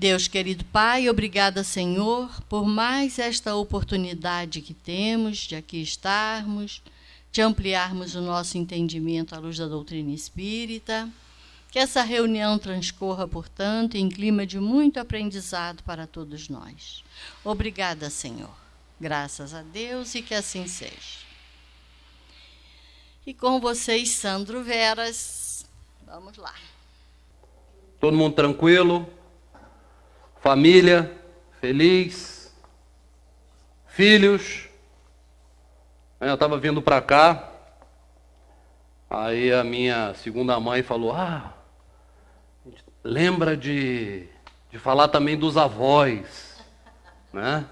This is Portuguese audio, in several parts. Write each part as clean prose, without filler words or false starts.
Deus querido Pai, obrigada, Senhor, por mais esta oportunidade que temos de aqui estarmos, de ampliarmos o nosso entendimento à luz da doutrina espírita. Que essa reunião transcorra, portanto, em clima de muito aprendizado para todos nós. Obrigada, Senhor. Graças a Deus e que assim seja. E com vocês, Sandro Veras. Vamos lá. Todo mundo tranquilo? Família feliz? Filhos? Eu estava vindo para cá, aí a minha segunda mãe falou, lembra de falar também dos avós, né?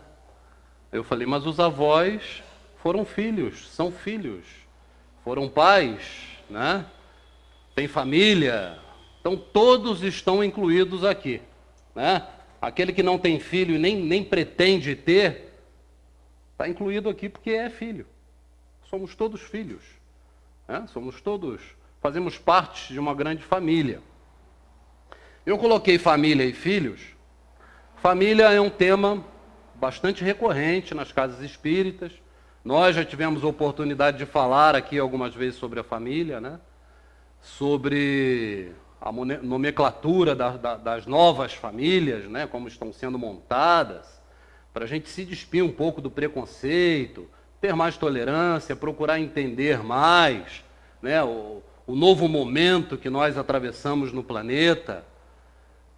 Eu falei, mas os avós foram filhos, são filhos, foram pais, né? Tem família, então todos estão incluídos aqui, né? Aquele que não tem filho e nem pretende ter, está incluído aqui porque é filho. Somos todos filhos, né? Somos todos, fazemos parte de uma grande família. Eu coloquei família e filhos. Família é um tema bastante recorrente nas casas espíritas. Nós já tivemos a oportunidade de falar aqui algumas vezes sobre a família, né? Sobre a nomenclatura das novas famílias, né? Como estão sendo montadas, para a gente se despir um pouco do preconceito, ter mais tolerância, procurar entender mais, né? O novo momento que nós atravessamos no planeta.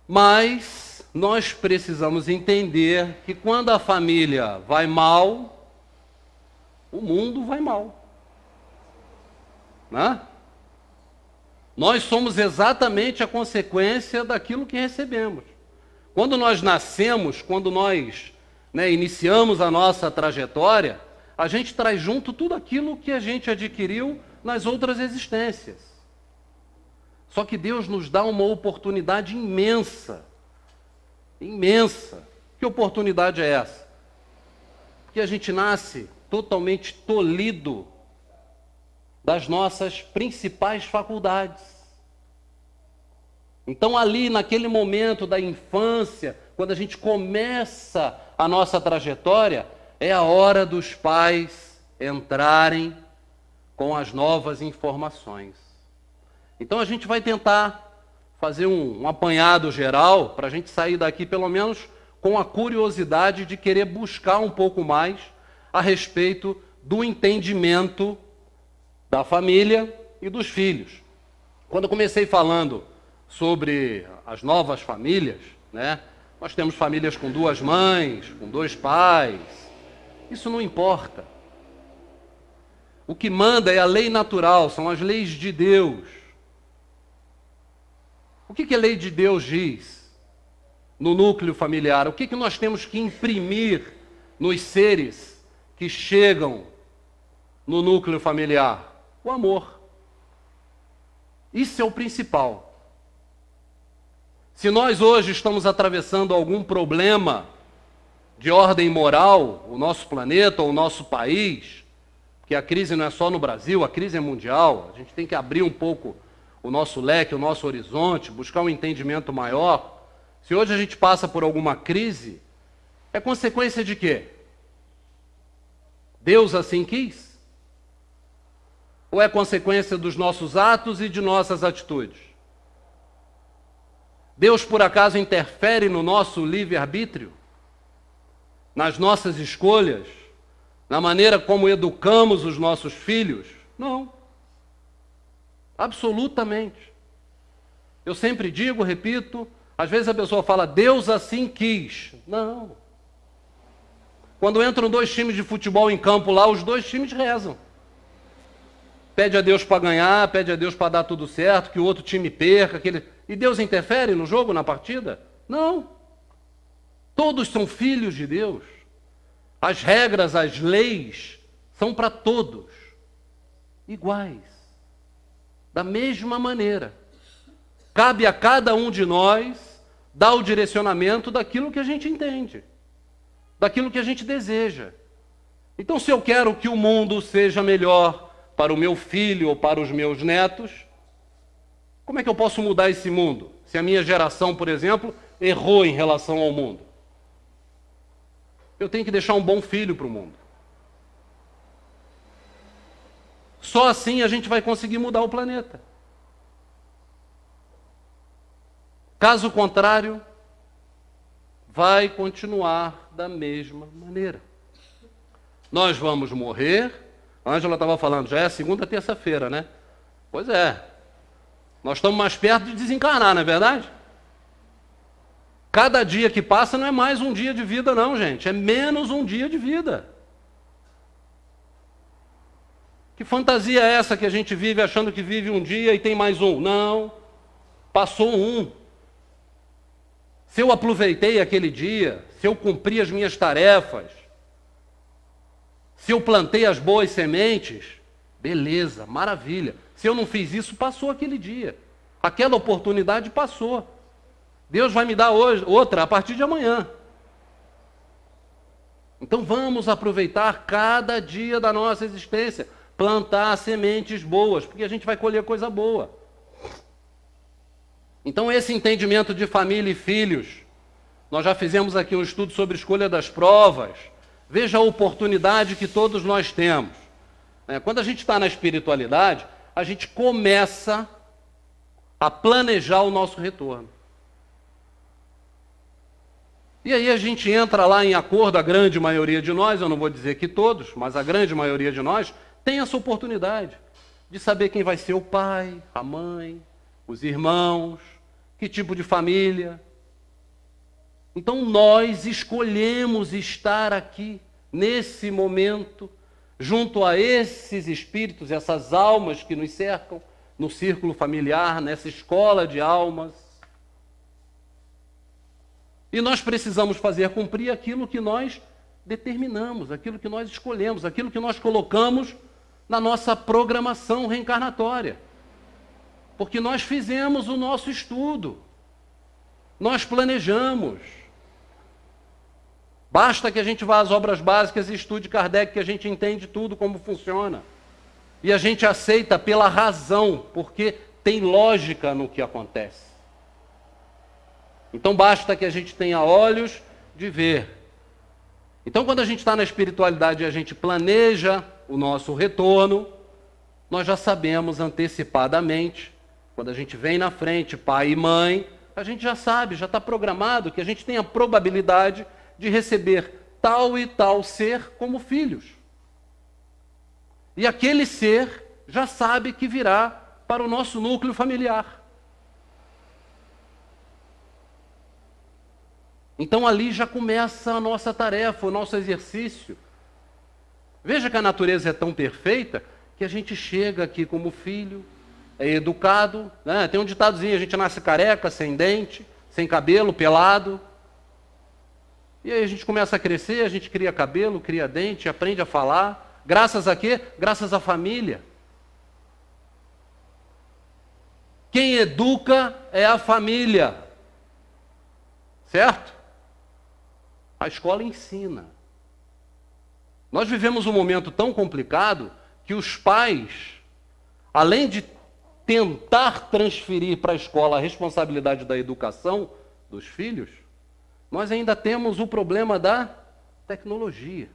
Mas nós precisamos entender que quando a família vai mal, o mundo vai mal, né? Nós somos exatamente a consequência daquilo que recebemos. Quando nós nascemos, quando nós, iniciamos a nossa trajetória, a gente traz junto tudo aquilo que a gente adquiriu nas outras existências. Só que Deus nos dá uma oportunidade imensa. Imensa. Que oportunidade é essa? Porque a gente nasce totalmente tolhido das nossas principais faculdades. Então ali, naquele momento da infância, quando a gente começa a nossa trajetória, é a hora dos pais entrarem com as novas informações. Então a gente vai tentar fazer um apanhado geral para a gente sair daqui pelo menos com a curiosidade de querer buscar um pouco mais a respeito do entendimento da família e dos filhos. Quando eu comecei falando sobre as novas famílias, né, nós temos famílias com 2 mães, com 2 pais. Isso não importa. O que manda é a lei natural, são as leis de Deus. O que a lei de Deus diz no núcleo familiar? O que nós temos que imprimir nos seres que chegam no núcleo familiar? O amor. Isso é o principal. Se nós hoje estamos atravessando algum problema de ordem moral, o nosso planeta, o nosso país, porque a crise não é só no Brasil, a crise é mundial, a gente tem que abrir um pouco o nosso leque, o nosso horizonte, buscar um entendimento maior. Se hoje a gente passa por alguma crise, é consequência de quê? Deus assim quis? Ou é consequência dos nossos atos e de nossas atitudes? Deus, por acaso, interfere no nosso livre-arbítrio? Nas nossas escolhas? Na maneira como educamos os nossos filhos? Não. Absolutamente. Eu sempre digo, repito, às vezes a pessoa fala, Deus assim quis. Não. Quando entram 2 times de futebol em campo lá, os 2 times rezam. Pede a Deus para ganhar, pede a Deus para dar tudo certo, que o outro time perca. E Deus interfere no jogo, na partida? Não. Todos são filhos de Deus. As regras, as leis, são para todos. Iguais. Da mesma maneira. Cabe a cada um de nós dar o direcionamento daquilo que a gente entende. Daquilo que a gente deseja. Então, se eu quero que o mundo seja melhor para o meu filho ou para os meus netos, como é que eu posso mudar esse mundo? Se a minha geração, por exemplo, errou em relação ao mundo? Eu tenho que deixar um bom filho para o mundo. Só assim a gente vai conseguir mudar o planeta. Caso contrário, vai continuar da mesma maneira. Nós vamos morrer. A Ângela estava falando, já é a segunda terça-feira, né? Pois é. Nós estamos mais perto de desencarnar, não é verdade? Cada dia que passa não é mais um dia de vida, não, gente. É menos um dia de vida. Que fantasia é essa que a gente vive achando que vive um dia e tem mais um? Não. Passou um. Se eu aproveitei aquele dia, se eu cumpri as minhas tarefas, se eu plantei as boas sementes, beleza, maravilha. Se eu não fiz isso, passou aquele dia. Aquela oportunidade passou. Deus vai me dar hoje, outra a partir de amanhã. Então vamos aproveitar cada dia da nossa existência, plantar sementes boas, porque a gente vai colher coisa boa. Então esse entendimento de família e filhos, nós já fizemos aqui um estudo sobre escolha das provas. Veja a oportunidade que todos nós temos. Quando a gente está na espiritualidade, a gente começa a planejar o nosso retorno. E aí a gente entra lá em acordo, a grande maioria de nós, eu não vou dizer que todos, mas a grande maioria de nós, tem essa oportunidade de saber quem vai ser o pai, a mãe, os irmãos, que tipo de família. Então nós escolhemos estar aqui, nesse momento, junto a esses espíritos, essas almas que nos cercam, no círculo familiar, nessa escola de almas. E nós precisamos fazer cumprir aquilo que nós determinamos, aquilo que nós escolhemos, aquilo que nós colocamos na nossa programação reencarnatória. Porque nós fizemos o nosso estudo, nós planejamos. Basta que a gente vá às obras básicas e estude Kardec, que a gente entende tudo como funciona. E a gente aceita pela razão, porque tem lógica no que acontece. Então basta que a gente tenha olhos de ver. Então quando a gente está na espiritualidade e a gente planeja o nosso retorno, nós já sabemos antecipadamente, quando a gente vem na frente, pai e mãe, a gente já sabe, já está programado que a gente tem a probabilidade de receber tal e tal ser como filhos. E aquele ser já sabe que virá para o nosso núcleo familiar. Então ali já começa a nossa tarefa, o nosso exercício. Veja que a natureza é tão perfeita que a gente chega aqui como filho, é educado, né? Tem um ditadozinho, a gente nasce careca, sem dente, sem cabelo, pelado. E aí a gente começa a crescer, a gente cria cabelo, cria dente, aprende a falar. Graças a quê? Graças à família. Quem educa é a família. Certo? A escola ensina. Nós vivemos um momento tão complicado que os pais, além de tentar transferir para a escola a responsabilidade da educação dos filhos, nós ainda temos o problema da tecnologia.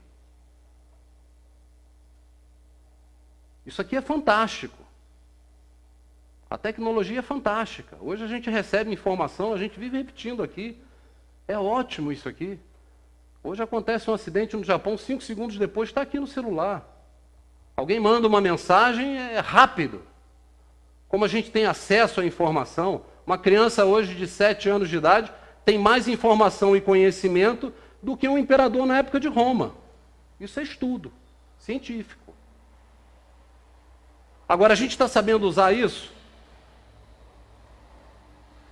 Isso aqui é fantástico. A tecnologia é fantástica. Hoje a gente recebe informação, a gente vive repetindo aqui. É ótimo isso aqui. Hoje acontece um acidente no Japão, 5 segundos depois está aqui no celular. Alguém manda uma mensagem, é rápido. Como a gente tem acesso à informação, uma criança hoje de 7 anos de idade tem mais informação e conhecimento do que um imperador na época de Roma. Isso é estudo científico. Agora, a gente está sabendo usar isso?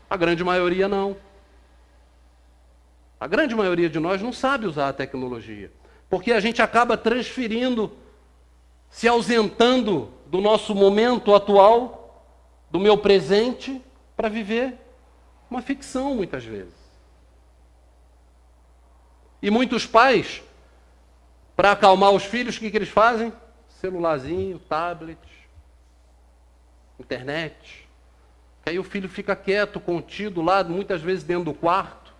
A grande maioria não. A grande maioria de nós não sabe usar a tecnologia, porque a gente acaba transferindo, se ausentando do nosso momento atual, do meu presente, para viver uma ficção, muitas vezes. E muitos pais, para acalmar os filhos, o que eles fazem? Celularzinho, tablet, internet. Que aí o filho fica quieto, contido lá, muitas vezes dentro do quarto.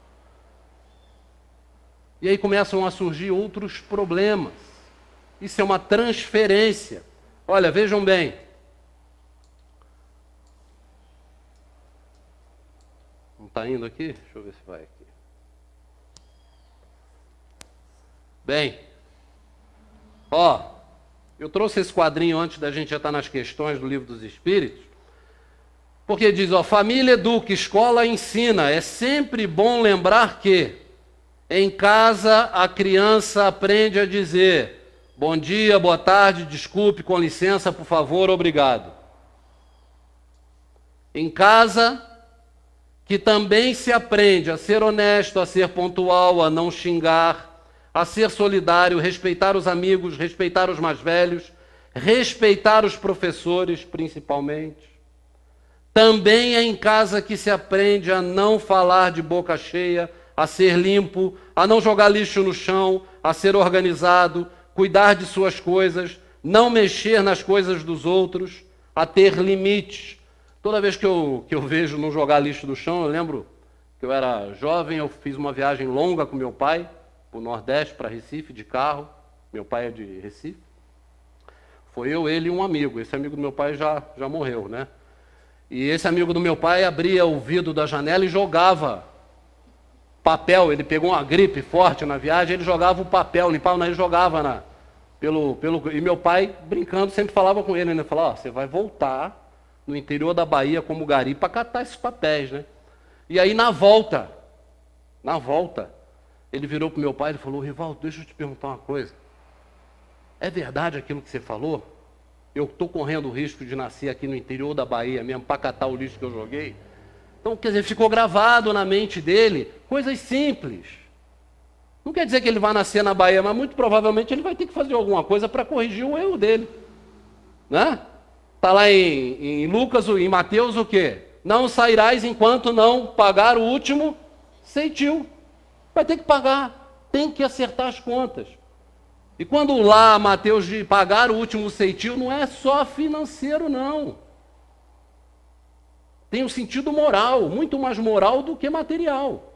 E aí começam a surgir outros problemas. Isso é uma transferência. Olha, vejam bem. Não está indo aqui? Deixa eu ver se vai aqui. Bem, eu trouxe esse quadrinho antes da gente já estar nas questões do Livro dos Espíritos, porque diz, família educa, escola ensina. É sempre bom lembrar que em casa a criança aprende a dizer bom dia, boa tarde, desculpe, com licença, por favor, obrigado. Em casa que também se aprende a ser honesto, a ser pontual, a não xingar, a ser solidário, respeitar os amigos, respeitar os mais velhos, respeitar os professores, principalmente. Também é em casa que se aprende a não falar de boca cheia, a ser limpo, a não jogar lixo no chão, a ser organizado, cuidar de suas coisas, não mexer nas coisas dos outros, a ter limites. Toda vez que eu vejo não jogar lixo no chão, eu lembro que eu era jovem, eu fiz uma viagem longa com meu pai, para o Nordeste, para Recife, de carro. Meu pai é de Recife. Foi eu, ele e um amigo. Esse amigo do meu pai já morreu, né? E esse amigo do meu pai abria o vidro da janela e jogava papel. Ele pegou uma gripe forte na viagem, ele jogava o papel, limpava, ele jogava e meu pai, brincando, sempre falava com ele, né? Falava, você vai voltar no interior da Bahia como gari para catar esses papéis, né? E aí na volta, ele virou para o meu pai e falou, Rivaldo, deixa eu te perguntar uma coisa. É verdade aquilo que você falou? Eu estou correndo o risco de nascer aqui no interior da Bahia mesmo, para catar o lixo que eu joguei? Então, quer dizer, ficou gravado na mente dele coisas simples. Não quer dizer que ele vai nascer na Bahia, mas muito provavelmente ele vai ter que fazer alguma coisa para corrigir o erro dele. Né? Está lá em Lucas, em Mateus, o quê? Não sairás enquanto não pagar o último ceitil. Vai ter que pagar, tem que acertar as contas. E quando lá Mateus de pagar o último ceitil, não é só financeiro, não. Tem um sentido moral, muito mais moral do que material.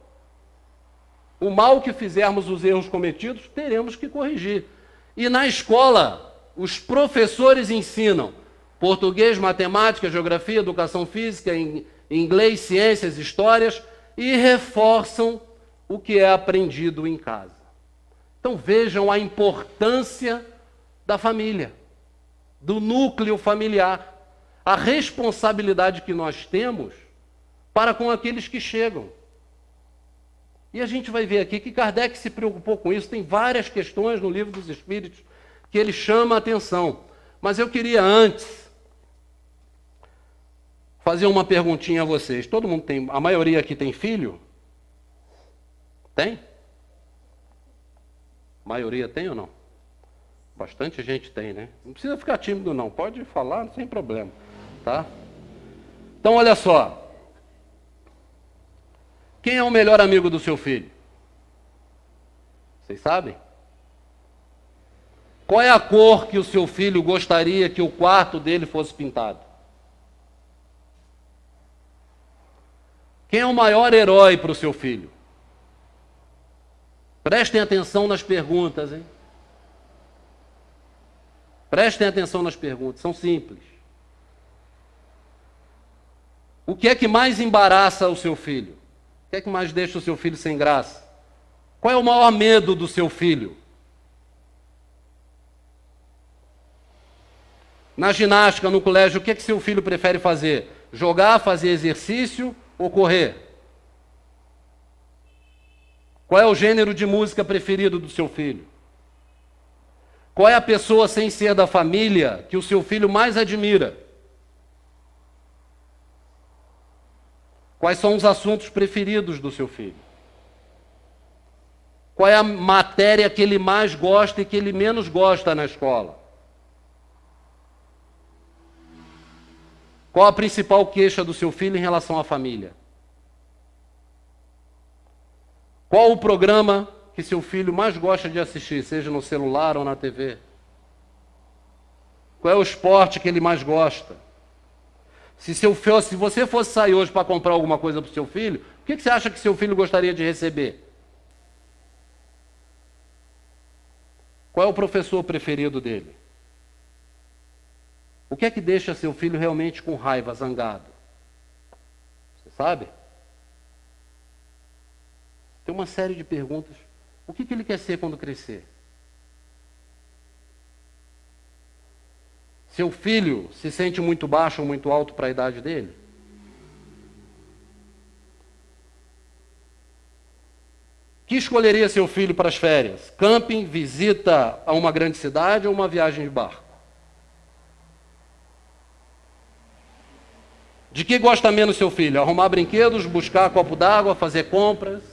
O mal que fizermos, os erros cometidos, teremos que corrigir. E na escola, os professores ensinam português, matemática, geografia, educação física, inglês, ciências, histórias, e reforçam o que é aprendido em casa. Então vejam a importância da família, do núcleo familiar, a responsabilidade que nós temos para com aqueles que chegam. E a gente vai ver aqui que Kardec se preocupou com isso, tem várias questões no Livro dos Espíritos que ele chama a atenção. Mas eu queria antes fazer uma perguntinha a vocês. Todo mundo tem, a maioria aqui tem filho? Tem? A maioria tem ou não? Bastante gente tem, né? Não precisa ficar tímido não, pode falar sem problema, tá? Então olha só. Quem é o melhor amigo do seu filho? Vocês sabem? Qual é a cor que o seu filho gostaria que o quarto dele fosse pintado? Quem é o maior herói para o seu filho? Prestem atenção nas perguntas, hein? Prestem atenção nas perguntas, são simples. O que é que mais embaraça o seu filho? O que é que mais deixa o seu filho sem graça? Qual é o maior medo do seu filho? Na ginástica, no colégio, o que é que seu filho prefere fazer? Jogar, fazer exercício ou correr? Qual é o gênero de música preferido do seu filho? Qual é a pessoa sem ser da família que o seu filho mais admira? Quais são os assuntos preferidos do seu filho? Qual é a matéria que ele mais gosta e que ele menos gosta na escola? Qual a principal queixa do seu filho em relação à família? Qual o programa que seu filho mais gosta de assistir, seja no celular ou na TV? Qual é o esporte que ele mais gosta? Se você fosse sair hoje para comprar alguma coisa para o seu filho, o que você acha que seu filho gostaria de receber? Qual é o professor preferido dele? O que é que deixa seu filho realmente com raiva, zangado? Você sabe? Tem uma série de perguntas. O que ele quer ser quando crescer? Seu filho se sente muito baixo ou muito alto para a idade dele? Que escolheria seu filho para as férias? Camping, visita a uma grande cidade ou uma viagem de barco? De que gosta menos seu filho? Arrumar brinquedos, buscar copo d'água, fazer compras?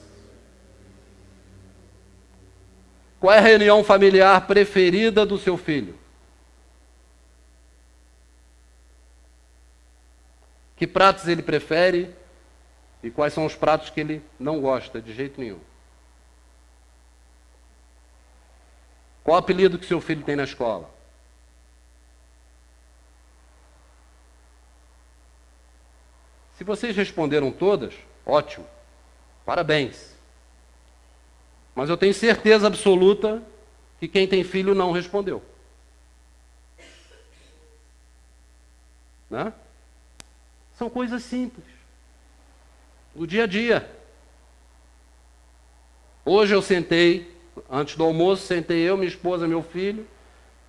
Qual é a reunião familiar preferida do seu filho? Que pratos ele prefere e quais são os pratos que ele não gosta de jeito nenhum? Qual o apelido que seu filho tem na escola? Se vocês responderam todas, ótimo, parabéns. Mas eu tenho certeza absoluta que quem tem filho não respondeu. Né? São coisas simples, do dia a dia. Hoje eu sentei, antes do almoço, sentei eu, minha esposa, meu filho,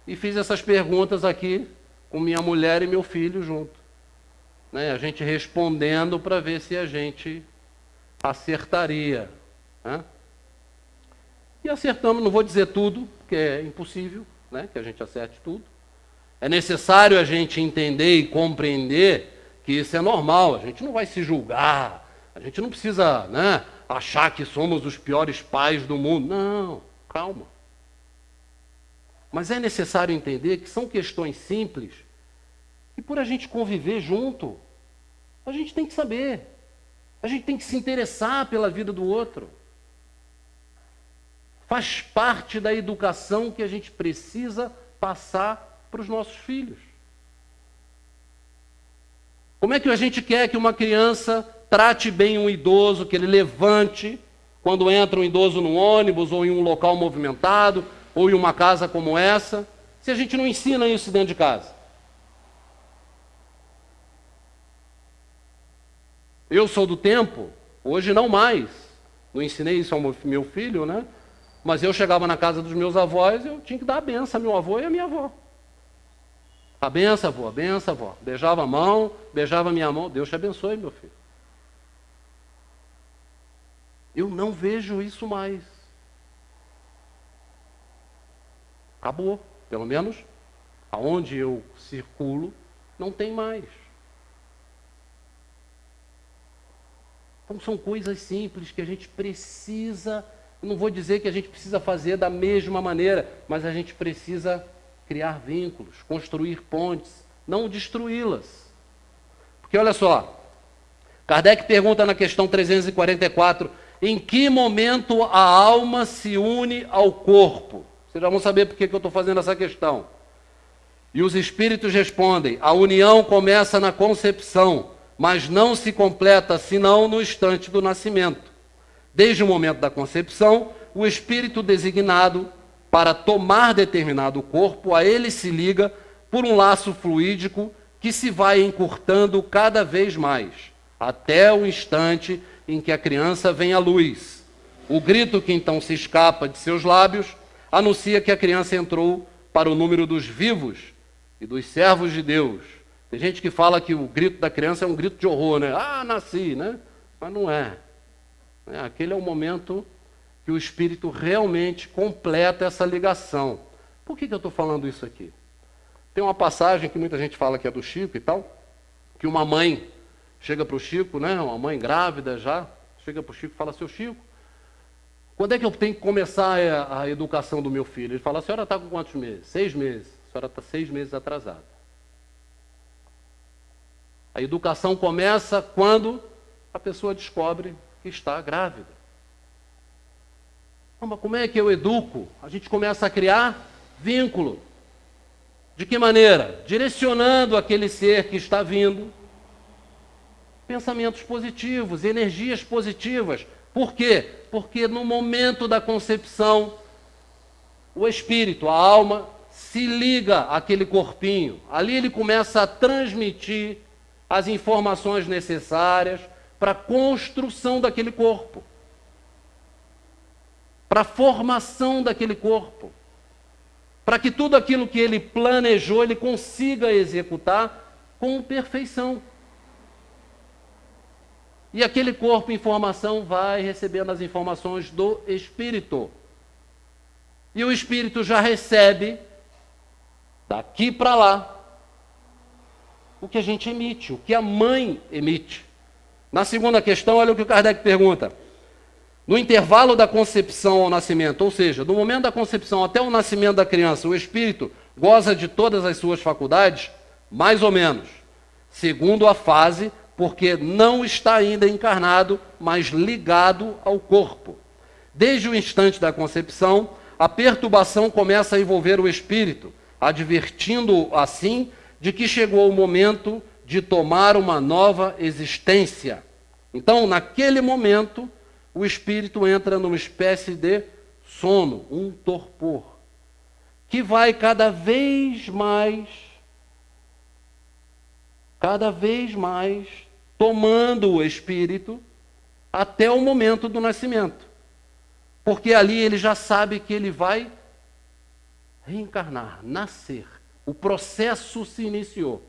e fiz essas perguntas aqui com minha mulher e meu filho junto. Né? A gente respondendo para ver se a gente acertaria. Né? E acertamos, não vou dizer tudo, porque é impossível, né, que a gente acerte tudo. É necessário a gente entender e compreender que isso é normal, a gente não vai se julgar, a gente não precisa, né, achar que somos os piores pais do mundo. Não, calma. Mas é necessário entender que são questões simples e por a gente conviver junto, a gente tem que saber, a gente tem que se interessar pela vida do outro. Faz parte da educação que a gente precisa passar para os nossos filhos. Como é que a gente quer que uma criança trate bem um idoso, que ele levante quando entra um idoso num ônibus ou em um local movimentado ou em uma casa como essa, se a gente não ensina isso dentro de casa? Eu sou do tempo, hoje não mais, não ensinei isso ao meu filho, né? Mas eu chegava na casa dos meus avós, eu tinha que dar a benção a meu avô e a minha avó. A benção, avó, a benção, avó. Beijava a mão, beijava a minha mão. Deus te abençoe, meu filho. Eu não vejo isso mais. Acabou. Pelo menos, aonde eu circulo, não tem mais. Então são coisas simples que a gente precisa, eu não vou dizer que a gente precisa fazer da mesma maneira, mas a gente precisa criar vínculos, construir pontes, não destruí-las. Porque olha só, Kardec pergunta na questão 344, em que momento a alma se une ao corpo? Vocês já vão saber por que eu estou fazendo essa questão. E os espíritos respondem, a união começa na concepção, mas não se completa senão no instante do nascimento. Desde o momento da concepção, o espírito designado para tomar determinado corpo, a ele se liga por um laço fluídico que se vai encurtando cada vez mais, até o instante em que a criança vem à luz. O grito que então se escapa de seus lábios anuncia que a criança entrou para o número dos vivos e dos servos de Deus. Tem gente que fala que o grito da criança é um grito de horror, né? Ah, nasci, né? Mas não é. Aquele é o momento que o Espírito realmente completa essa ligação. Por que eu estou falando isso aqui? Tem uma passagem que muita gente fala que é do Chico e tal, que uma mãe chega para o Chico, né? Uma mãe grávida já, chega para o Chico e fala, seu Chico, quando é que eu tenho que começar a educação do meu filho? Ele fala, a senhora está com quantos meses? 6 meses. A senhora está 6 meses atrasada. A educação começa quando a pessoa descobre que está grávida. Mas como é que eu educo? A gente começa a criar vínculo. De que maneira? Direcionando aquele ser que está vindo pensamentos positivos, energias positivas. Por quê? Porque no momento da concepção, o espírito, a alma, se liga àquele corpinho. Ali ele começa a transmitir as informações necessárias para a construção daquele corpo, para a formação daquele corpo, para que tudo aquilo que ele planejou, ele consiga executar com perfeição. E aquele corpo em formação vai recebendo as informações do espírito. E o espírito já recebe, daqui para lá, o que a gente emite, o que a mãe emite. Na segunda questão, olha o que o Kardec pergunta. No intervalo da concepção ao nascimento, ou seja, do momento da concepção até o nascimento da criança, o espírito goza de todas as suas faculdades? Mais ou menos. Segundo a fase, porque não está ainda encarnado, mas ligado ao corpo. Desde o instante da concepção, a perturbação começa a envolver o espírito, advertindo-o assim de que chegou o momento de tomar uma nova existência. Então, naquele momento, o espírito entra numa espécie de sono, um torpor, que vai cada vez mais tomando o espírito até o momento do nascimento. Porque ali ele já sabe que ele vai reencarnar, nascer. O processo se iniciou.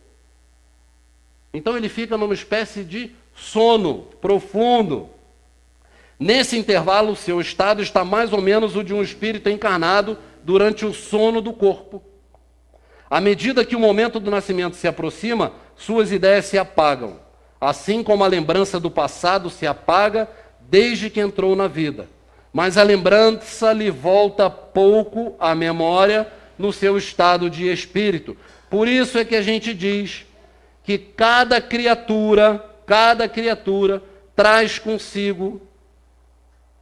Então ele fica numa espécie de sono profundo. Nesse intervalo, o seu estado está mais ou menos o de um espírito encarnado durante o sono do corpo. À medida que o momento do nascimento se aproxima, suas ideias se apagam, assim como a lembrança do passado se apaga desde que entrou na vida. Mas a lembrança lhe volta pouco à memória no seu estado de espírito. Por isso é que a gente diz que cada criatura traz consigo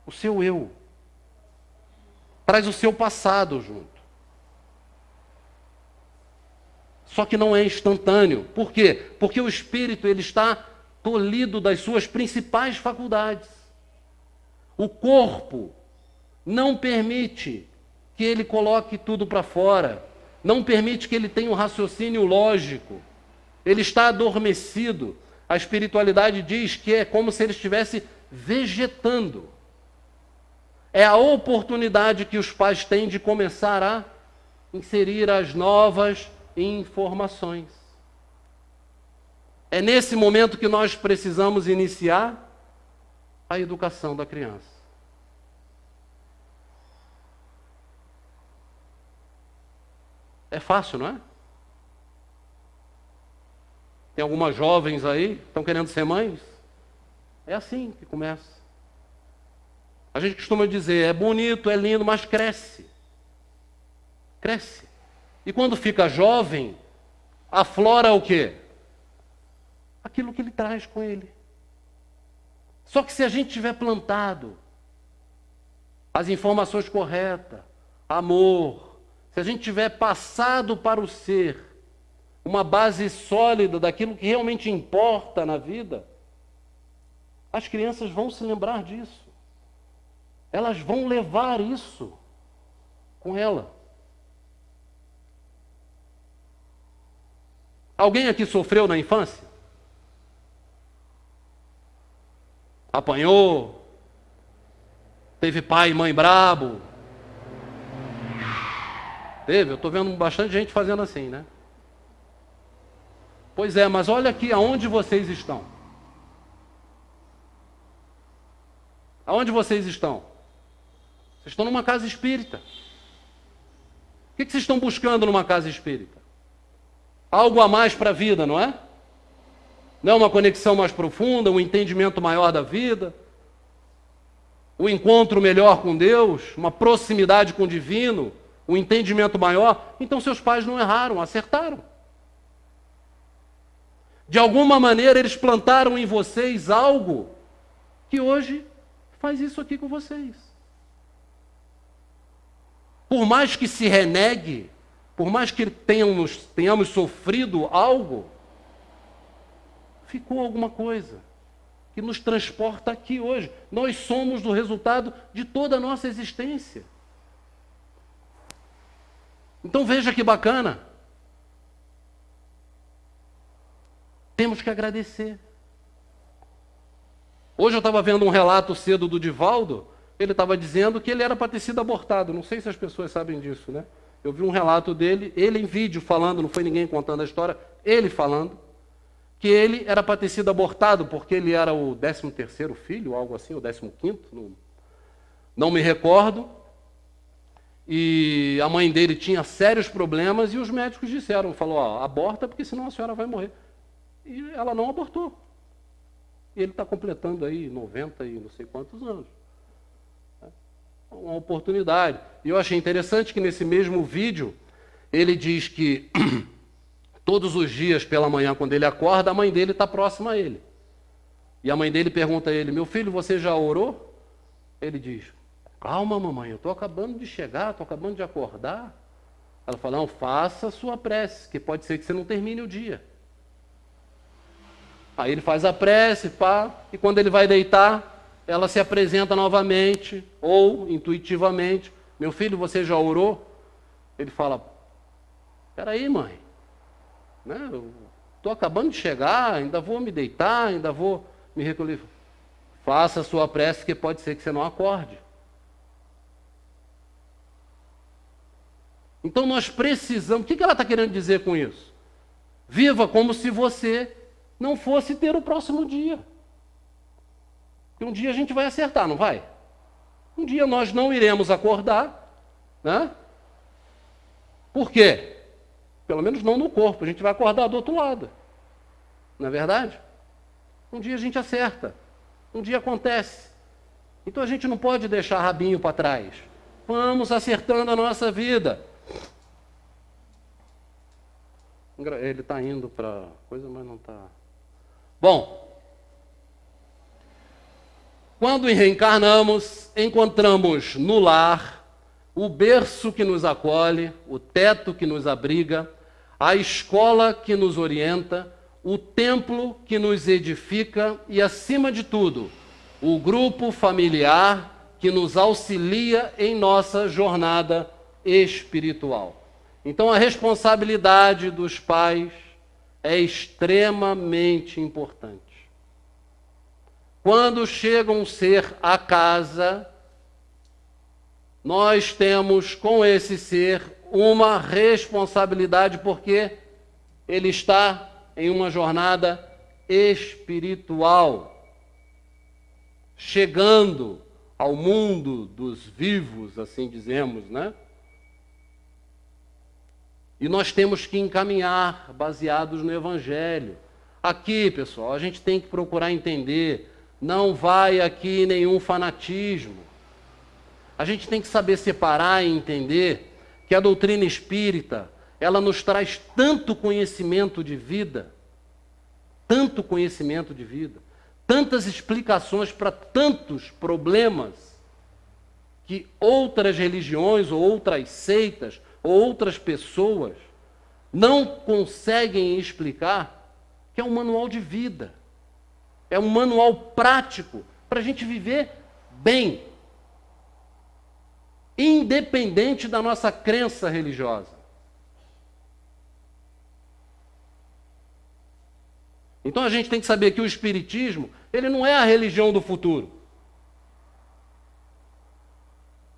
o seu eu, traz o seu passado junto. Só que não é instantâneo. Por quê? Porque o espírito ele está tolhido das suas principais faculdades. O corpo não permite que ele coloque tudo para fora, não permite que ele tenha um raciocínio lógico. Ele está adormecido. A espiritualidade diz que é como se ele estivesse vegetando. É a oportunidade que os pais têm de começar a inserir as novas informações. É nesse momento que nós precisamos iniciar a educação da criança. É fácil, não é? Tem algumas jovens aí que estão querendo ser mães. É assim que começa. A gente costuma dizer, é bonito, é lindo, mas cresce. Cresce. E quando fica jovem, aflora o quê? Aquilo que ele traz com ele. Só que se a gente tiver plantado as informações corretas, amor, se a gente tiver passado para o ser uma base sólida daquilo que realmente importa na vida, as crianças vão se lembrar disso. Elas vão levar isso com ela. Alguém aqui sofreu na infância? Apanhou? Teve pai e mãe brabo? Teve? Eu estou vendo bastante gente fazendo assim, né? Pois é, mas olha aqui aonde vocês estão. Aonde vocês estão? Vocês estão numa casa espírita. O que vocês estão buscando numa casa espírita? Algo a mais para a vida, não é? Não é uma conexão mais profunda, um entendimento maior da vida, um encontro melhor com Deus, uma proximidade com o divino, um entendimento maior? Então seus pais não erraram, acertaram. De alguma maneira eles plantaram em vocês algo que hoje faz isso aqui com vocês. Por mais que se renegue, por mais que tenhamos sofrido algo, ficou alguma coisa que nos transporta aqui hoje. Nós somos o resultado de toda a nossa existência. Então veja que bacana. Temos que agradecer. Hoje eu estava vendo um relato cedo do Divaldo, ele estava dizendo que ele era para ter sido abortado. Não sei se as pessoas sabem disso, né? Eu vi um relato dele, ele em vídeo falando, não foi ninguém contando a história, ele falando, que ele era para ter sido abortado, porque ele era o 13º filho, algo assim, o 15º, não me recordo. E a mãe dele tinha sérios problemas e os médicos disseram, falou, ó, aborta porque senão a senhora vai morrer. E ela não abortou. E ele está completando aí 90 e não sei quantos anos. Uma oportunidade. E eu achei interessante que nesse mesmo vídeo, ele diz que todos os dias pela manhã, quando ele acorda, a mãe dele está próxima a ele. E a mãe dele pergunta a ele, meu filho, você já orou? Ele diz, calma mamãe, eu estou acabando de chegar, estou acabando de acordar. Ela fala, não, faça a sua prece, que pode ser que você não termine o dia. Aí ele faz a prece, pá, e quando ele vai deitar, ela se apresenta novamente, ou intuitivamente, meu filho, você já orou? Ele fala, peraí mãe, né? Eu estou acabando de chegar, ainda vou me deitar, ainda vou me recolher. Faça a sua prece, que pode ser que você não acorde. Então nós precisamos, o que ela está querendo dizer com isso? Viva como se você não fosse ter o próximo dia. Porque um dia a gente vai acertar, não vai? Um dia nós não iremos acordar, né? Por quê? Pelo menos não no corpo, a gente vai acordar do outro lado. Não é verdade? Um dia a gente acerta, um dia acontece. Então a gente não pode deixar rabinho para trás. Vamos acertando a nossa vida. Ele está indo para coisa, mas não está. Bom, quando reencarnamos, encontramos no lar o berço que nos acolhe, o teto que nos abriga, a escola que nos orienta, o templo que nos edifica e, acima de tudo, o grupo familiar que nos auxilia em nossa jornada espiritual. Então, a responsabilidade dos pais é extremamente importante. Quando chega um ser à casa, nós temos com esse ser uma responsabilidade, porque ele está em uma jornada espiritual, chegando ao mundo dos vivos, assim dizemos, né? E nós temos que encaminhar baseados no Evangelho. Aqui, pessoal, a gente tem que procurar entender, não vai aqui nenhum fanatismo. A gente tem que saber separar e entender que a doutrina espírita, ela nos traz tanto conhecimento de vida, tantas explicações para tantos problemas que outras religiões ou outras seitas ou outras pessoas não conseguem explicar, que é um manual de vida, é um manual prático para a gente viver bem, independente da nossa crença religiosa. Então a gente tem que saber que o Espiritismo, ele não é a religião do futuro.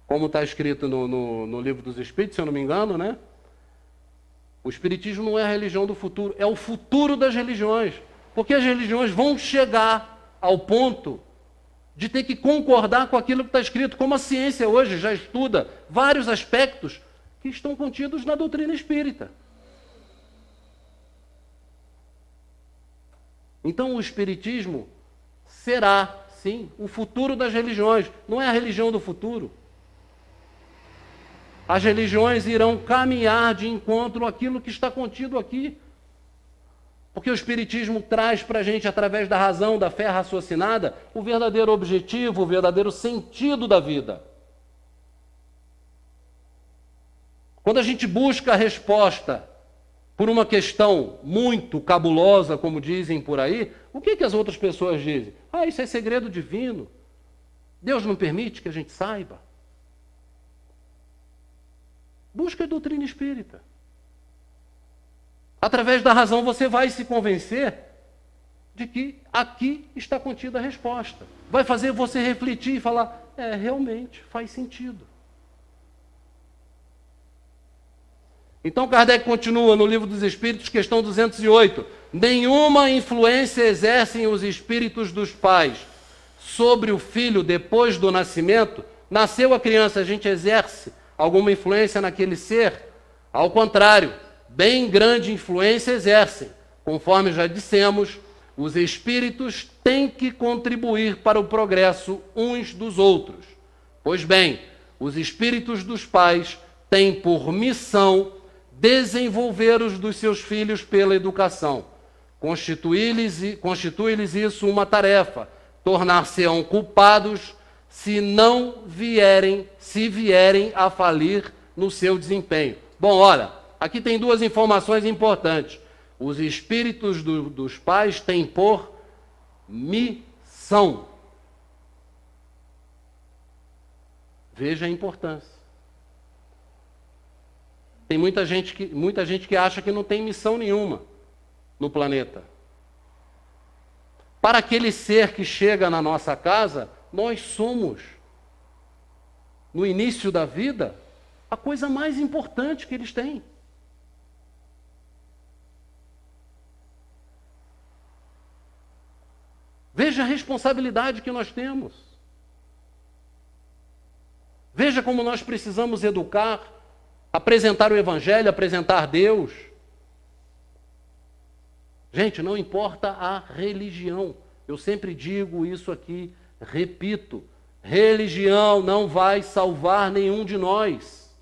Como está escrito no Livro dos Espíritos, se eu não me engano, né? O Espiritismo não é a religião do futuro, é o futuro das religiões. Porque as religiões vão chegar ao ponto de ter que concordar com aquilo que está escrito, como a ciência hoje já estuda vários aspectos que estão contidos na doutrina espírita. Então o Espiritismo será, sim, o futuro das religiões, não é a religião do futuro. As religiões irão caminhar de encontro àquilo que está contido aqui. Porque o Espiritismo traz para a gente, através da razão, da fé raciocinada, o verdadeiro objetivo, o verdadeiro sentido da vida. Quando a gente busca a resposta por uma questão muito cabulosa, como dizem por aí, o que as outras pessoas dizem? Ah, isso é segredo divino. Deus não permite que a gente saiba. Busque a doutrina espírita. Através da razão você vai se convencer de que aqui está contida a resposta. Vai fazer você refletir e falar, realmente faz sentido. Então Kardec continua no Livro dos Espíritos, questão 208. Nenhuma influência exercem os espíritos dos pais sobre o filho depois do nascimento. Nasceu a criança, a gente exerce alguma influência naquele ser? Ao contrário, bem grande influência exercem. Conforme já dissemos, os espíritos têm que contribuir para o progresso uns dos outros. Pois bem, os espíritos dos pais têm por missão desenvolver os dos seus filhos pela educação. Constitui-lhes isso uma tarefa, tornar-se-ão culpados se vierem a falir no seu desempenho. Bom, olha, aqui tem duas informações importantes. Os espíritos dos pais têm por missão. Veja a importância. Tem muita gente que acha que não tem missão nenhuma no planeta. Para aquele ser que chega na nossa casa, nós somos, no início da vida, a coisa mais importante que eles têm. Veja a responsabilidade que nós temos. Veja como nós precisamos educar, apresentar o Evangelho, apresentar Deus. Gente, não importa a religião. Eu sempre digo isso aqui, repito. Religião não vai salvar nenhum de nós.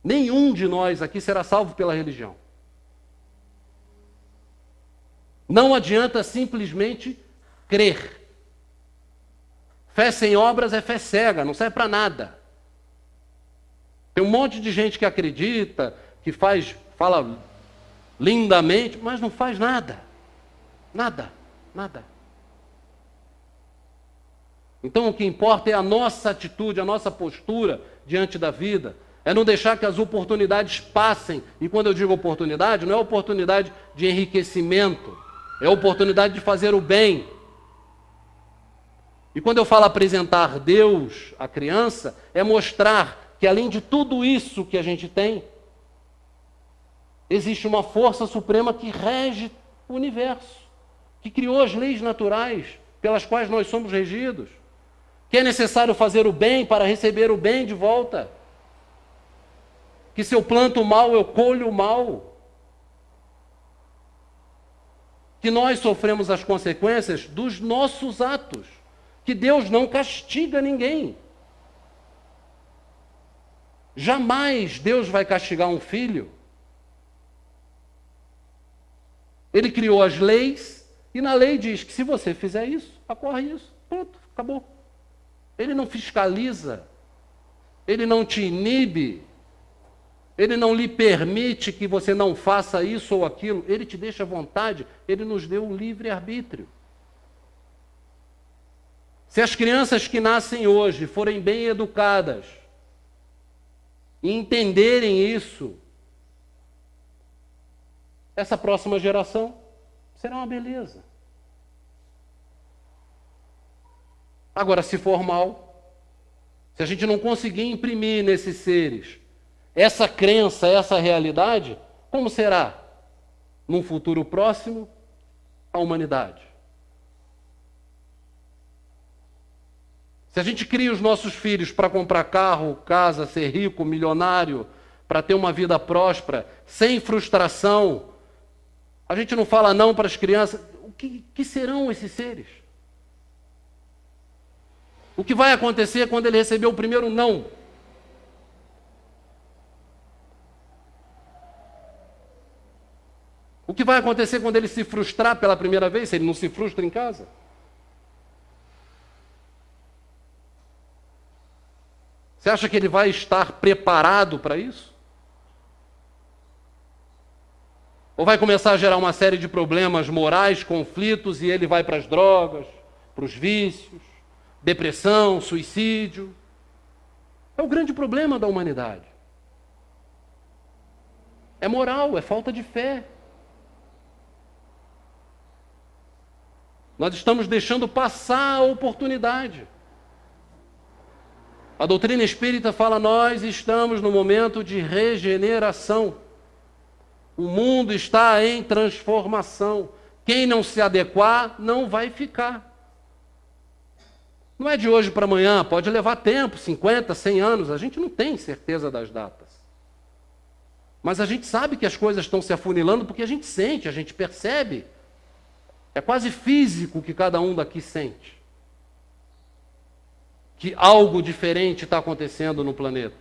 Nenhum de nós aqui será salvo pela religião. Não adianta simplesmente crer. Fé sem obras é fé cega, não serve para nada. Tem um monte de gente que acredita, que fala lindamente, mas não faz nada. Nada. Então o que importa é a nossa atitude, a nossa postura diante da vida. É não deixar que as oportunidades passem. E quando eu digo oportunidade, não é oportunidade de enriquecimento. É oportunidade de fazer o bem. E quando eu falo apresentar Deus à criança, é mostrar que além de tudo isso que a gente tem, existe uma força suprema que rege o universo, que criou as leis naturais pelas quais nós somos regidos, que é necessário fazer o bem para receber o bem de volta, que se eu planto o mal, eu colho o mal, que nós sofremos as consequências dos nossos atos, que Deus não castiga ninguém. Jamais Deus vai castigar um filho. Ele criou as leis e na lei diz que se você fizer isso, ocorre isso. Pronto, acabou. Ele não fiscaliza, ele não te inibe, ele não lhe permite que você não faça isso ou aquilo, ele te deixa à vontade, ele nos deu o livre-arbítrio. Se as crianças que nascem hoje forem bem educadas e entenderem isso, essa próxima geração será uma beleza. Agora, se for mal, se a gente não conseguir imprimir nesses seres essa crença, essa realidade, como será, num futuro próximo, a humanidade? Se a gente cria os nossos filhos para comprar carro, casa, ser rico, milionário, para ter uma vida próspera, sem frustração, a gente não fala não para as crianças, o que serão esses seres? O que vai acontecer quando ele receber o primeiro não? O que vai acontecer quando ele se frustrar pela primeira vez, se ele não se frustra em casa? Você acha que ele vai estar preparado para isso? Ou vai começar a gerar uma série de problemas morais, conflitos, e ele vai para as drogas, para os vícios, depressão, suicídio? É o grande problema da humanidade. É moral, é falta de fé. Nós estamos deixando passar a oportunidade. A doutrina espírita fala: nós estamos no momento de regeneração. O mundo está em transformação. Quem não se adequar, não vai ficar. Não é de hoje para amanhã, pode levar tempo, 50, 100 anos, a gente não tem certeza das datas. Mas a gente sabe que as coisas estão se afunilando porque a gente sente, a gente percebe. É quase físico que cada um daqui sente. Que algo diferente está acontecendo no planeta.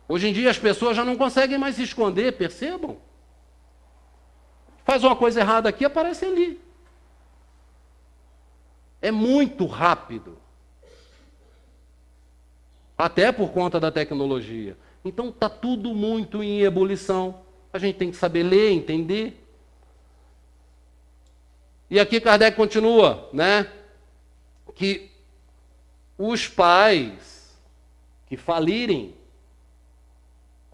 Hoje em dia as pessoas já não conseguem mais se esconder, percebam? Faz uma coisa errada aqui, aparece ali. É muito rápido. Até por conta da tecnologia. Então está tudo muito em ebulição. A gente tem que saber ler, entender. E aqui Kardec continua, né? Que os pais que falirem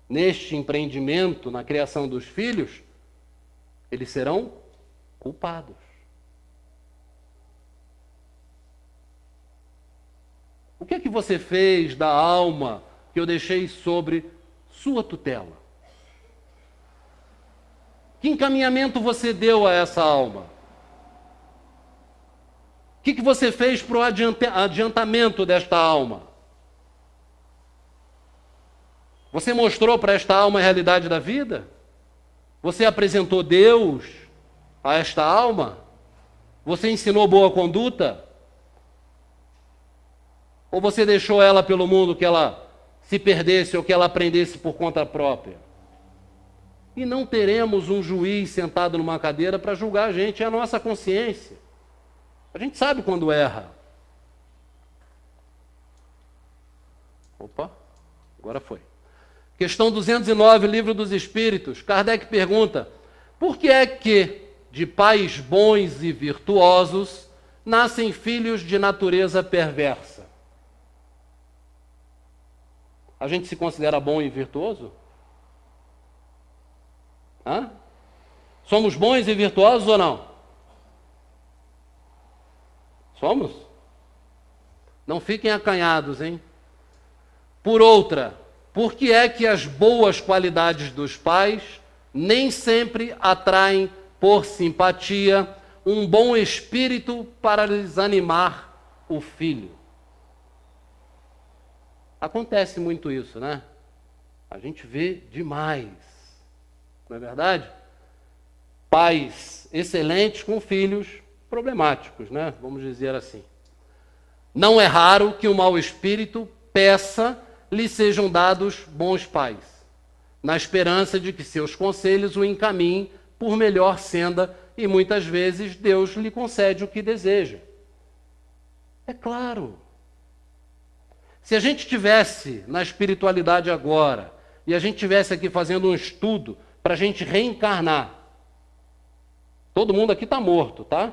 neste empreendimento, na criação dos filhos, eles serão culpados. O que é que você fez da alma que eu deixei sobre sua tutela? Que encaminhamento você deu a essa alma? O que você fez para o adiantamento desta alma? Você mostrou para esta alma a realidade da vida? Você apresentou Deus a esta alma? Você ensinou boa conduta? Ou você deixou ela pelo mundo que ela se perdesse ou que ela aprendesse por conta própria? E não teremos um juiz sentado numa cadeira para julgar a gente, é a nossa consciência. A gente sabe quando erra. Opa, agora foi. Questão 209, Livro dos Espíritos. Kardec pergunta: por que é que de pais bons e virtuosos nascem filhos de natureza perversa? A gente se considera bom e virtuoso? Hã? Somos bons e virtuosos ou não? Somos? Não fiquem acanhados, hein? Por outra, por que é que as boas qualidades dos pais nem sempre atraem por simpatia um bom espírito para lhes animar o filho? Acontece muito isso, né? A gente vê demais, não é verdade? Pais excelentes com filhos problemáticos, né? Vamos dizer assim. Não é raro que o mau espírito peça lhe sejam dados bons pais, na esperança de que seus conselhos o encaminhem por melhor senda, e muitas vezes Deus lhe concede o que deseja. É claro. Se a gente tivesse na espiritualidade agora, e a gente tivesse aqui fazendo um estudo para a gente reencarnar, todo mundo aqui está morto, tá?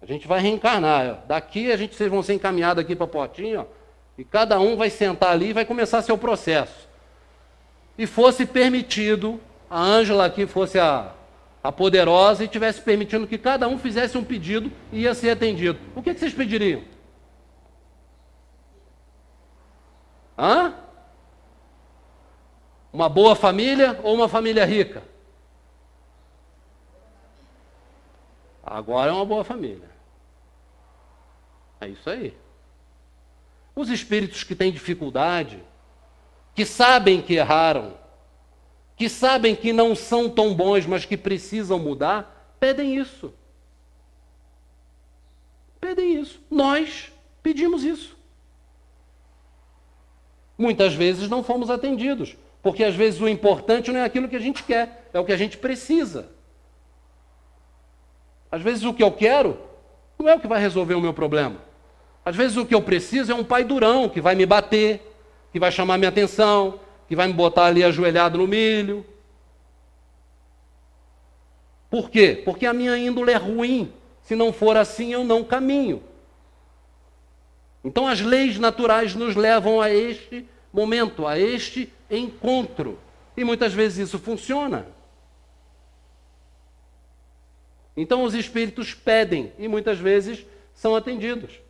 A gente vai reencarnar. Ó. Daqui vocês vão ser encaminhados aqui para a portinha, ó, e cada um vai sentar ali e vai começar seu processo. E fosse permitido, a Ângela aqui fosse a poderosa e tivesse permitindo que cada um fizesse um pedido e ia ser atendido. O que vocês pediriam? Hã? Uma boa família ou uma família rica? Agora é uma boa família. É isso aí. Os espíritos que têm dificuldade, que sabem que erraram, que sabem que não são tão bons, mas que precisam mudar, pedem isso. Pedem isso. Nós pedimos isso. Muitas vezes não fomos atendidos, porque às vezes o importante não é aquilo que a gente quer, é o que a gente precisa. Às vezes o que eu quero não é o que vai resolver o meu problema. Às vezes o que eu preciso é um pai durão, que vai me bater, que vai chamar minha atenção, que vai me botar ali ajoelhado no milho. Por quê? Porque a minha índole é ruim. Se não for assim, eu não caminho. Então as leis naturais nos levam a este momento, a este encontro. E muitas vezes isso funciona. Então os espíritos pedem e muitas vezes são atendidos.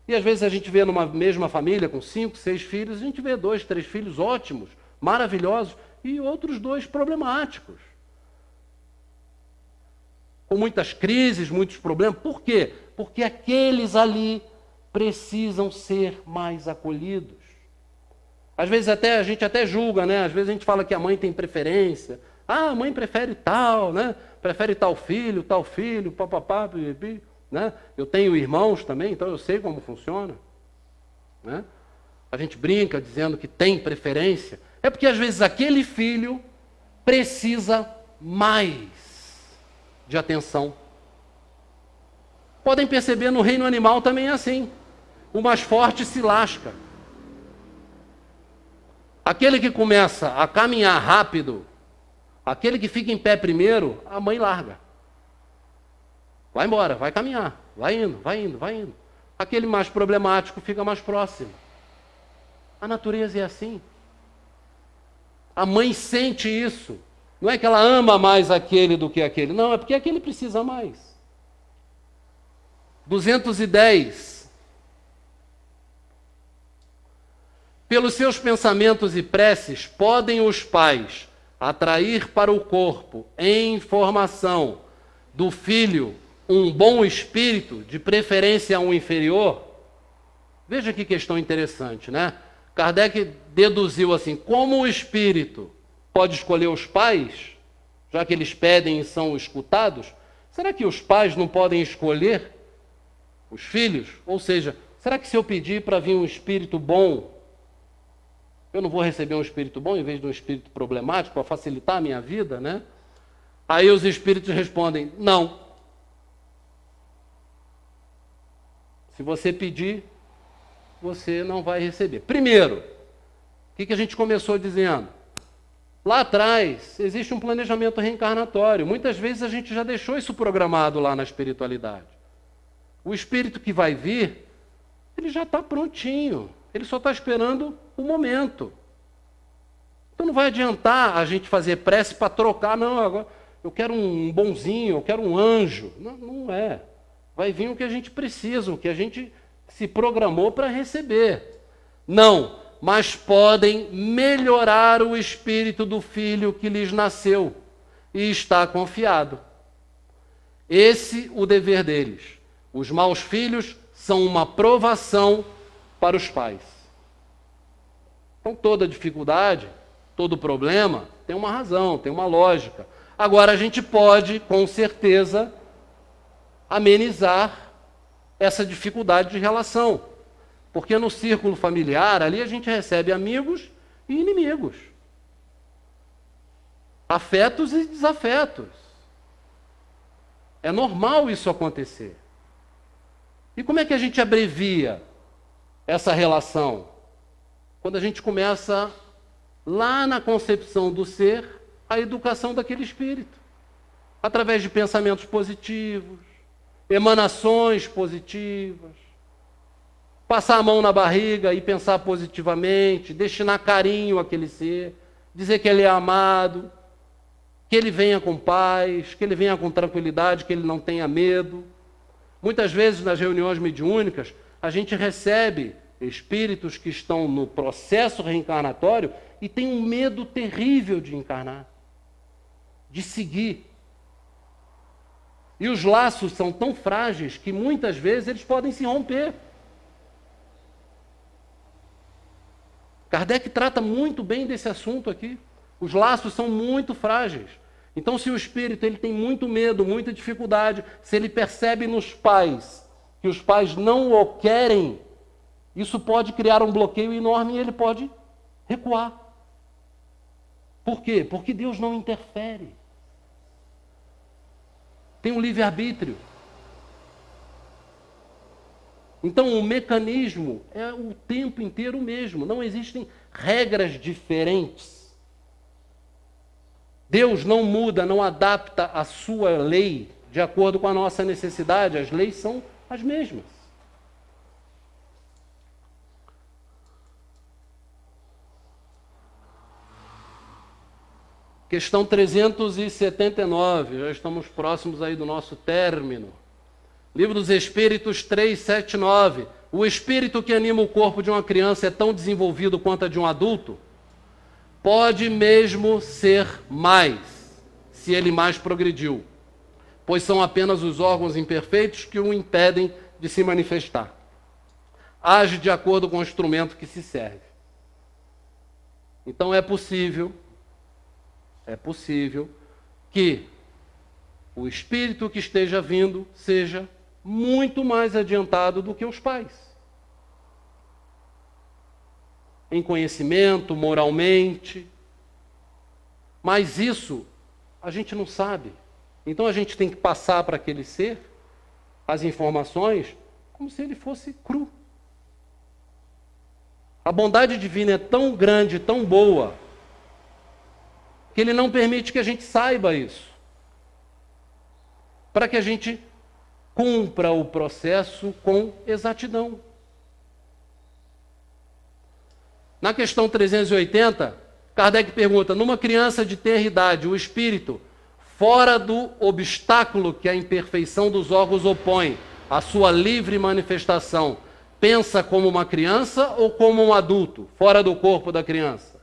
E às vezes a gente vê numa mesma família com 5, 6 filhos, a gente vê 2, 3 filhos ótimos, maravilhosos, e outros 2 problemáticos. Com muitas crises, muitos problemas. Por quê? Porque aqueles ali precisam ser mais acolhidos. Às vezes a gente até julga, né? Às vezes a gente fala que a mãe tem preferência. Ah, a mãe prefere tal, né? Prefere tal filho, papapá, pipipi, né? Eu tenho irmãos também, então eu sei como funciona. Né? A gente brinca dizendo que tem preferência. É porque às vezes aquele filho precisa mais de atenção. Podem perceber, no reino animal também é assim. O mais forte se lasca. Aquele que começa a caminhar rápido, aquele que fica em pé primeiro, a mãe larga. Vai embora, vai caminhar, vai indo, vai indo, vai indo. Aquele mais problemático fica mais próximo. A natureza é assim. A mãe sente isso. Não é que ela ama mais aquele do que aquele. Não, é porque aquele precisa mais. 210. Pelos seus pensamentos e preces, podem os pais atrair para o corpo, em formação do filho, um bom espírito, de preferência a um inferior? Veja que questão interessante, né? Kardec deduziu assim, como o espírito pode escolher os pais, já que eles pedem e são escutados, será que os pais não podem escolher os filhos? Ou seja, será que se eu pedir para vir um espírito bom, eu não vou receber um espírito bom em vez de um espírito problemático para facilitar a minha vida, né? Aí os espíritos respondem, não. Se você pedir, você não vai receber. Primeiro, o que a gente começou dizendo? Lá atrás, existe um planejamento reencarnatório. Muitas vezes a gente já deixou isso programado lá na espiritualidade. O espírito que vai vir, ele já está prontinho. Ele só está esperando o momento. Então não vai adiantar a gente fazer prece para trocar, não, agora eu quero um bonzinho, eu quero um anjo. Não, não é. Vai vir o que a gente precisa, o que a gente se programou para receber. Não, mas podem melhorar o espírito do filho que lhes nasceu e está confiado. Esse o dever deles. Os maus filhos são uma provação para os pais. Então toda dificuldade, todo problema tem uma razão, tem uma lógica. Agora a gente pode, com certeza, amenizar essa dificuldade de relação. Porque no círculo familiar, ali a gente recebe amigos e inimigos. Afetos e desafetos. É normal isso acontecer. E como é que a gente abrevia essa relação? Quando a gente começa, lá na concepção do ser, a educação daquele espírito. Através de pensamentos positivos, emanações positivas, passar a mão na barriga e pensar positivamente, destinar carinho àquele ser, dizer que ele é amado, que ele venha com paz, que ele venha com tranquilidade, que ele não tenha medo. Muitas vezes nas reuniões mediúnicas, a gente recebe espíritos que estão no processo reencarnatório e têm um medo terrível de encarnar, de seguir. E os laços são tão frágeis que muitas vezes eles podem se romper. Kardec trata muito bem desse assunto aqui. Os laços são muito frágeis. Então, se o espírito ele tem muito medo, muita dificuldade, se ele percebe nos pais que os pais não o querem, isso pode criar um bloqueio enorme e ele pode recuar. Por quê? Porque Deus não interfere. Tem um livre-arbítrio. Então, o mecanismo é o tempo inteiro o mesmo. Não existem regras diferentes. Deus não muda, não adapta a sua lei de acordo com a nossa necessidade. As leis são as mesmas. Questão 379, já estamos próximos aí do nosso término. Livro dos Espíritos 379. O espírito que anima o corpo de uma criança é tão desenvolvido quanto a de um adulto? Pode mesmo ser mais, se ele mais progrediu, pois são apenas os órgãos imperfeitos que o impedem de se manifestar. Age de acordo com o instrumento que se serve. Então é possível que o espírito que esteja vindo seja muito mais adiantado do que os pais. Em conhecimento, moralmente. Mas isso a gente não sabe. Então a gente tem que passar para aquele ser as informações como se ele fosse cru. A bondade divina é tão grande, tão boa, que ele não permite que a gente saiba isso. Para que a gente cumpra o processo com exatidão. Na questão 380, Kardec pergunta: numa criança de tenra idade, o espírito, fora do obstáculo que a imperfeição dos órgãos opõe à sua livre manifestação, pensa como uma criança ou como um adulto, fora do corpo da criança?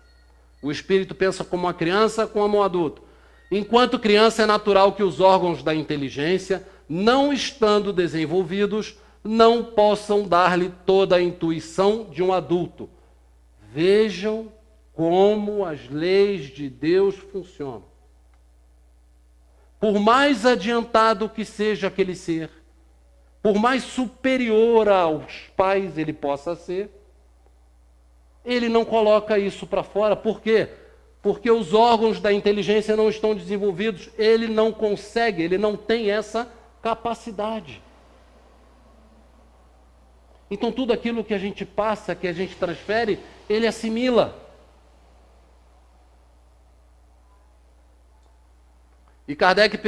O espírito pensa como uma criança, como um adulto. Enquanto criança, é natural que os órgãos da inteligência, não estando desenvolvidos, não possam dar-lhe toda a intuição de um adulto. Vejam como as leis de Deus funcionam. Por mais adiantado que seja aquele ser, por mais superior aos pais ele possa ser, ele não coloca isso para fora. Por quê? Porque os órgãos da inteligência não estão desenvolvidos. Ele não consegue, ele não tem essa capacidade. Então tudo aquilo que a gente passa, que a gente transfere, ele assimila. E Kardec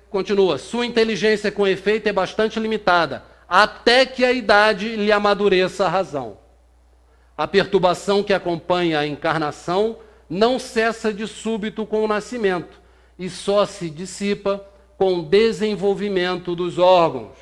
continua: sua inteligência com efeito é bastante limitada, até que a idade lhe amadureça a razão. A perturbação que acompanha a encarnação não cessa de súbito com o nascimento e só se dissipa com o desenvolvimento dos órgãos.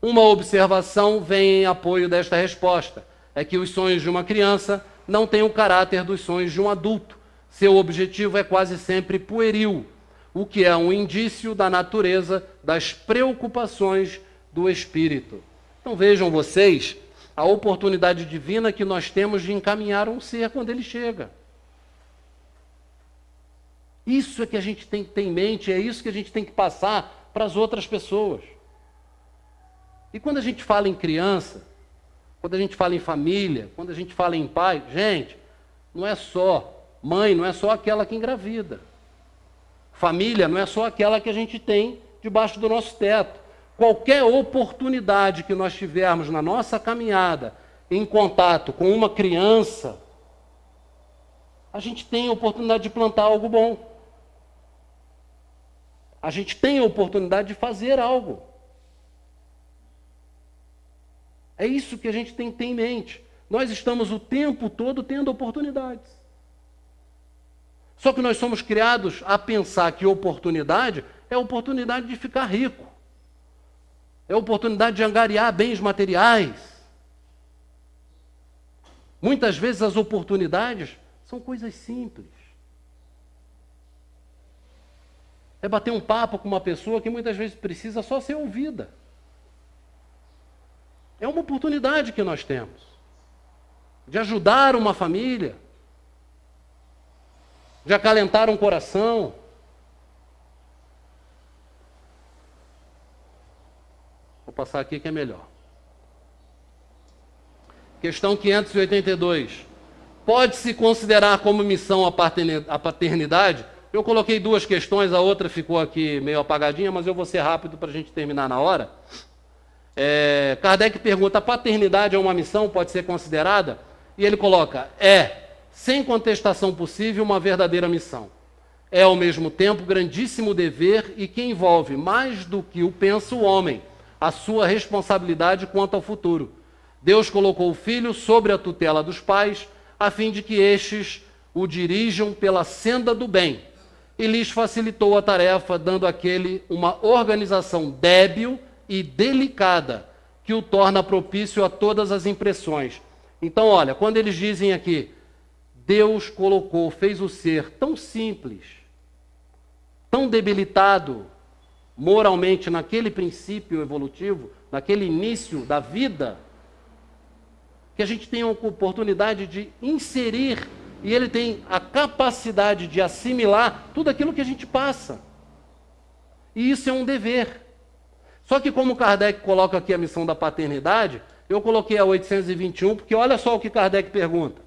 Uma observação vem em apoio desta resposta: é que os sonhos de uma criança não têm o caráter dos sonhos de um adulto. Seu objetivo é quase sempre pueril, o que é um indício da natureza das preocupações do espírito. Então vejam vocês a oportunidade divina que nós temos de encaminhar um ser quando ele chega. Isso é que a gente tem que ter em mente, é isso que a gente tem que passar para as outras pessoas. E quando a gente fala em criança, quando a gente fala em família, quando a gente fala em pai, gente, não é só mãe, não é só aquela que engravida. Família não é só aquela que a gente tem debaixo do nosso teto. Qualquer oportunidade que nós tivermos na nossa caminhada em contato com uma criança, a gente tem a oportunidade de plantar algo bom. A gente tem a oportunidade de fazer algo. É isso que a gente tem que ter em mente. Nós estamos o tempo todo tendo oportunidades. Só que nós somos criados a pensar que oportunidade é a oportunidade de ficar rico. É a oportunidade de angariar bens materiais. Muitas vezes as oportunidades são coisas simples. É bater um papo com uma pessoa que muitas vezes precisa só ser ouvida. É uma oportunidade que nós temos de ajudar uma família, de acalentar um coração. Vou passar aqui que é melhor. Questão 582. Pode-se considerar como missão a paternidade? Eu coloquei duas questões, a outra ficou aqui meio apagadinha, mas eu vou ser rápido para a gente terminar na hora. Kardec pergunta: a paternidade é uma missão, pode ser considerada? E ele coloca: sem contestação possível, uma verdadeira missão. É, ao mesmo tempo, grandíssimo dever e que envolve, mais do que o pensa o homem, a sua responsabilidade quanto ao futuro. Deus colocou o filho sobre a tutela dos pais, a fim de que estes o dirijam pela senda do bem. e lhes facilitou a tarefa, dando àquele uma organização débil e delicada, que o torna propício a todas as impressões. Então, olha, quando eles dizem aqui, Deus colocou, fez o ser tão simples, tão debilitado moralmente naquele princípio evolutivo, naquele início da vida, que a gente tem uma oportunidade de inserir, e ele tem a capacidade de assimilar tudo aquilo que a gente passa. E isso é um dever. Só que como Kardec coloca aqui a missão da paternidade, eu coloquei a 821, porque olha só o que Kardec pergunta.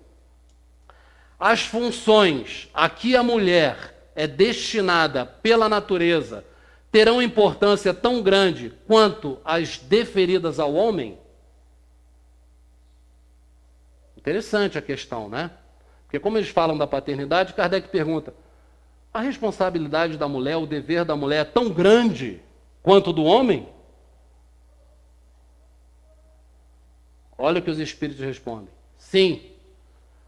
As funções a que a mulher é destinada pela natureza terão importância tão grande quanto as deferidas ao homem? Interessante a questão, né? Porque como eles falam da paternidade, Kardec pergunta, a responsabilidade da mulher, o dever da mulher é tão grande quanto do homem? Olha o que os espíritos respondem. Sim,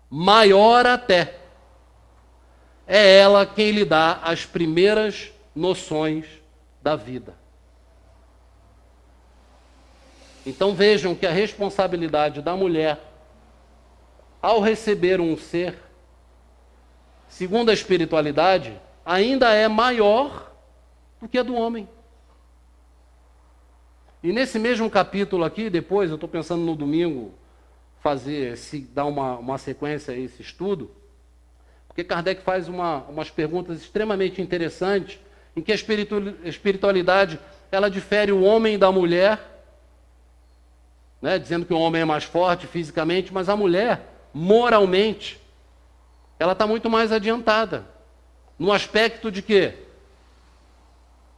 maior até. É ela quem lhe dá as primeiras noções da vida. Então vejam que a responsabilidade da mulher, ao receber um ser, segundo a espiritualidade, ainda é maior do que a do homem. E nesse mesmo capítulo aqui, depois, eu estou pensando no domingo, dar uma sequência a esse estudo, porque Kardec faz umas perguntas extremamente interessantes, em que a espiritualidade, ela difere o homem da mulher, né, dizendo que o homem é mais forte fisicamente, mas a mulher, moralmente, ela está muito mais adiantada. No aspecto de quê?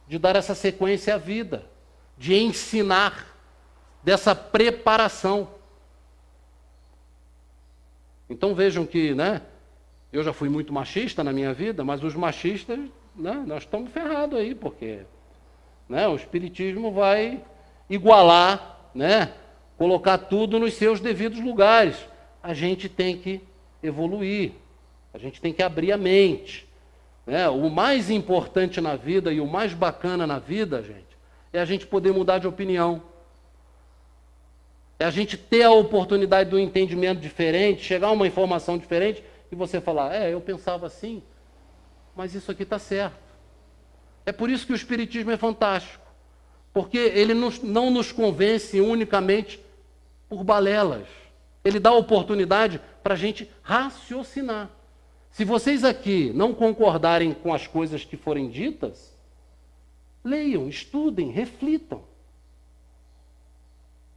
De dar essa sequência à vida, de ensinar, dessa preparação. Então vejam que, né, eu já fui muito machista na minha vida, mas os machistas, né, nós estamos ferrados aí, porque, né, o espiritismo vai igualar, né, colocar tudo nos seus devidos lugares. A gente tem que evoluir, a gente tem que abrir a mente. Né? O mais importante na vida e o mais bacana na vida, gente, é a gente poder mudar de opinião. É a gente ter a oportunidade do entendimento diferente, chegar a uma informação diferente e você falar, eu pensava assim, mas isso aqui está certo. É por isso que o espiritismo é fantástico, porque ele não nos convence unicamente por balelas. Ele dá oportunidade para a gente raciocinar. Se vocês aqui não concordarem com as coisas que forem ditas, leiam, estudem, reflitam.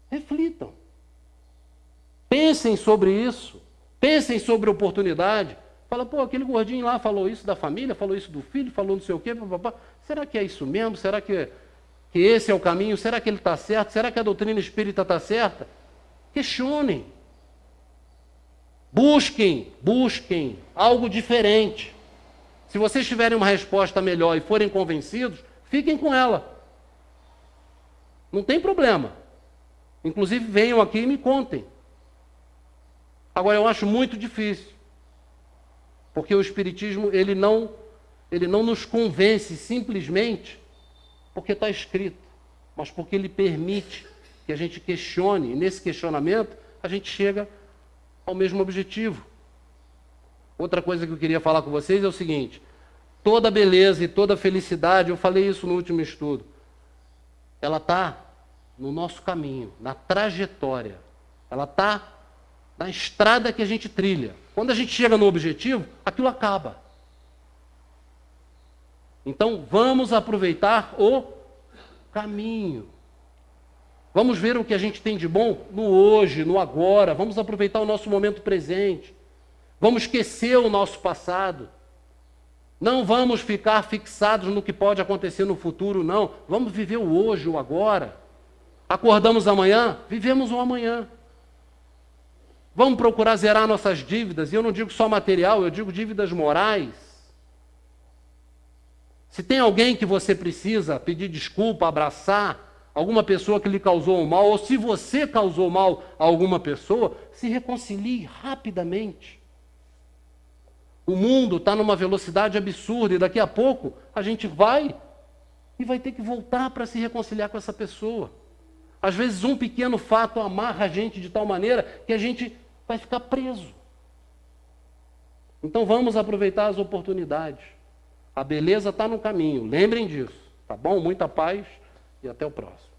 Reflitam. Pensem sobre isso. Pensem sobre a oportunidade. Fala, aquele gordinho lá falou isso da família, falou isso do filho, falou não sei o quê, papapá. Será que é isso mesmo? Será que esse é o caminho? Será que ele está certo? Será que a doutrina espírita está certa? Questionem. Busquem algo diferente. Se vocês tiverem uma resposta melhor e forem convencidos, fiquem com ela. Não tem problema. Inclusive, venham aqui e me contem. Agora, eu acho muito difícil. Porque o Espiritismo, ele não nos convence simplesmente porque está escrito, mas porque ele permite que a gente questione. E nesse questionamento, a gente chega ao mesmo objetivo. Outra coisa que eu queria falar com vocês é o seguinte, toda beleza e toda felicidade, eu falei isso no último estudo, ela está no nosso caminho, na trajetória, ela está na estrada que a gente trilha. Quando a gente chega no objetivo, aquilo acaba. Então, vamos aproveitar o caminho. Vamos ver o que a gente tem de bom no hoje, no agora. Vamos aproveitar o nosso momento presente. Vamos esquecer o nosso passado. Não vamos ficar fixados no que pode acontecer no futuro, não. Vamos viver o hoje, o agora. Acordamos amanhã, vivemos o amanhã. Vamos procurar zerar nossas dívidas. E eu não digo só material, eu digo dívidas morais. Se tem alguém que você precisa pedir desculpa, abraçar, alguma pessoa que lhe causou um mal, ou se você causou mal a alguma pessoa, se reconcilie rapidamente. O mundo está numa velocidade absurda e daqui a pouco a gente vai ter que voltar para se reconciliar com essa pessoa. Às vezes um pequeno fato amarra a gente de tal maneira que a gente vai ficar preso. Então vamos aproveitar as oportunidades. A beleza está no caminho, lembrem disso, tá bom? Muita paz e até o próximo.